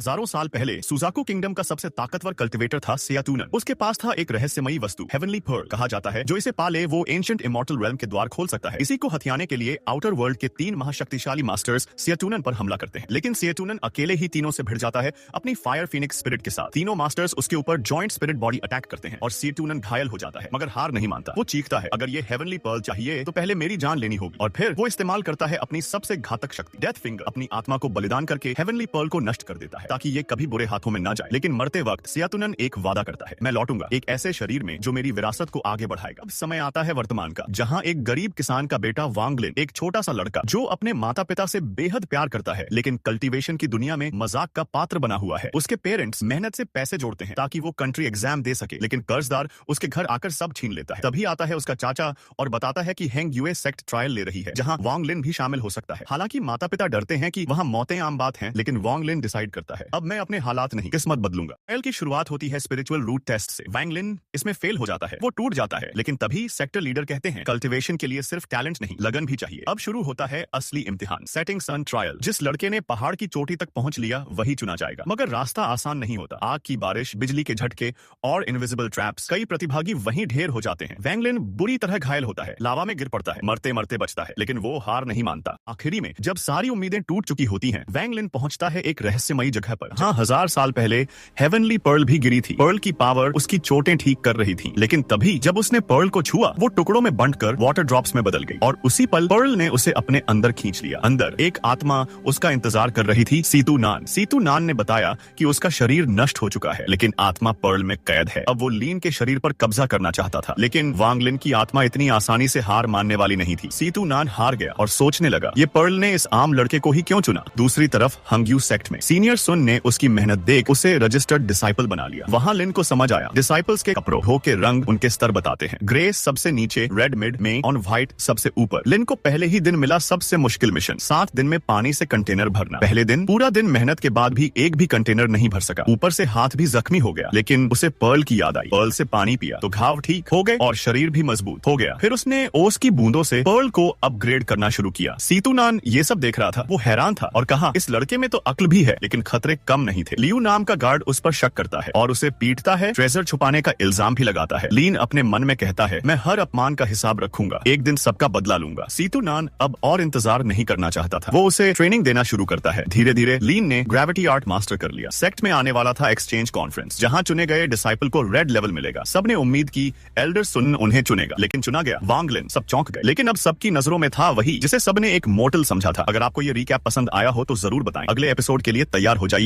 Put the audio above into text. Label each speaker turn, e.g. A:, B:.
A: हजारों साल पहले सुजाकू किंगडम का सबसे ताकतवर कल्टिवेटर था सेयातूनन। उसके पास था एक रहस्यमयी वस्तु हेवनली पर्ल कहा जाता है, जो इसे पाले वो एंशिएंट इमॉर्टल रेल्म के द्वार खोल सकता है। इसी को हथियाने के लिए आउटर वर्ल्ड के 3 महाशक्तिशाली मास्टर्स सेयातूनन पर हमला करते हैं, लेकिन सेयातूनन अकेले ही तीनों से भिड़ जाता है अपनी फायर फिनिक्स स्पिरिट के साथ। तीनों मास्टर्स उसके ऊपर जॉइंट स्पिरिट बॉडी अटैक करते हैं और सेयातूनन घायल हो जाता है, मगर हार नहीं मानता। वो चीखता है, अगर ये हेवनली पर्ल चाहिए तो पहले मेरी जान लेनी होगी। और फिर वो इस्तेमाल करता है अपनी सबसे घातक शक्ति डेथ फिंगर। अपनी आत्मा को बलिदान करके हेवनली पर्ल को नष्ट कर देता है ताकि ये कभी बुरे हाथों में ना जाए। लेकिन मरते वक्त सेयातूनन एक वादा करता है, मैं लौटूंगा एक ऐसे शरीर में जो मेरी विरासत को आगे बढ़ाएगा। अब समय आता है वर्तमान का, जहां एक गरीब किसान का बेटा वांगलिन, एक छोटा सा लड़का जो अपने माता पिता से बेहद प्यार करता है लेकिन कल्टीवेशन की दुनिया में मजाक का पात्र बना हुआ है। उसके पेरेंट्स मेहनत से पैसे जोड़ते हैं ताकि वो कंट्री एग्जाम दे सके, लेकिन कर्जदार उसके घर आकर सब छीन लेता है। तभी आता है उसका चाचा और बताता है कि हेंग यूए सेक्ट ट्रायल ले रही है जहां वांगलिन भी शामिल हो सकता है। हालांकि माता पिता डरते हैं कि वहां मौतें आम बात हैं, लेकिन वांगलिन डिसाइड करता है, अब मैं अपने हालात नहीं किस्मत बदलूंगा। ट्रायल की शुरुआत होती है स्पिरिचुअल रूट टेस्ट से। वांगलिन इसमें फेल हो जाता है, वो टूट जाता है, लेकिन तभी सेक्टर लीडर कहते हैं कल्टीवेशन के लिए सिर्फ टैलेंट नहीं लगन भी चाहिए। अब शुरू होता है असली इम्तिहान, सेटिंग सन ट्रायल। जिस लड़के ने पहाड़ की चोटी तक पहुंच लिया वही चुना जाएगा, मगर रास्ता आसान नहीं होता। आग की बारिश, बिजली के झटके और इनविजिबल ट्रैप्स, कई प्रतिभागी वहीं ढेर हो जाते हैं। वांगलिन बुरी तरह घायल होता है, लावा में गिर पड़ता है, मरते मरते बचता है, लेकिन वो हार नहीं मानता। आखिरी में जब सारी उम्मीदें टूट चुकी होती हैं, वांगलिन पहुंचता है एक रहस्यमयी जगह पर जहां 1000 साल पहले हेवनली पर्ल भी गिरी थी। पर्ल की पावर उसकी चोटें ठीक कर रही थी, लेकिन तभी जब उसने पर्ल को छुआ वो टुकड़ों में बंटकर वाटर ड्रॉप्स में बदल गई और उसी पल पर्ल ने उसे अपने अंदर खींच लिया। अंदर एक आत्मा उसका इंतजार कर रही थी, सीतू नान। सीतू नान ने बताया कि उसका शरीर नष्ट हो चुका है, लेकिन आत्मा पर्ल में कैद है। अब वो लीन के शरीर पर कब्जा करना चाहता था, लेकिन वांगलिन की आत्मा इतनी आसानी से हार मानने वाली नहीं थी। सीतू नान हार गया और सोचने लगा, ये पर्ल ने इस आम लड़के को ही क्यों चुना। दूसरी तरफ हंग्यू सेक्ट में सीनियर सुन ने उसकी मेहनत देख उसे रजिस्टर्ड डिसाइपल बना लिया। वहां लिन को समझ आया, डिसाइपल्स के कपड़ों, हो के रंग उनके स्तर बताते हैं। ग्रे सबसे नीचे, रेड मिड में और व्हाइट सबसे ऊपर। लिन को पहले ही दिन मिला सबसे मुश्किल मिशन, 7 दिन में पानी से कंटेनर भरना। पहले दिन पूरा दिन मेहनत के बाद भी एक भी कंटेनर नहीं भर सका, ऊपर से हाथ भी जख्मी हो गया, लेकिन उसे पर्ल की याद आई। पर्ल से पानी पिया तो घाव ठीक हो गए और शरीर भी मजबूत हो गया। फिर उसने ओस की बूंदों से पर्ल को अपग्रेड करना शुरू किया। सीतू नान ये सब देख रहा था, वो हैरान था और कहा, इस लड़के में तो अक्ल भी है लेकिन खतरे कम नहीं थे। लियू नाम का गार्ड उस पर शक करता है और उसे पीटता है, ट्रेजर छुपाने का इल्जाम भी लगाता है। लीन अपने मन में कहता है, मैं हर अपमान का हिसाब रखूंगा, एक दिन सबका बदला लूंगा। सीतू नान अब और इंतजार नहीं करना चाहता था, वो उसे ट्रेनिंग देना शुरू करता है। धीरे धीरे लीन ने ग्रेविटी आर्ट मास्टर कर लिया। सेक्ट में आने वाला था एक्सचेंज कॉन्फ्रेंस, जहां चुने गए डिसाइपल को रेड लेवल मिलेगा। सबने उम्मीद की एल्डर सुन उन्हें चुनेगा, लेकिन चुना गया वांगलिन। सब चौंक गए, लेकिन अब सबकी नजरों में था वही जिसे सबने एक मोर्टल समझा था। अगर आपको ये रिकैप पसंद आया हो तो जरूर बताएं, अगले एपिसोड के लिए तैयार हो जाए।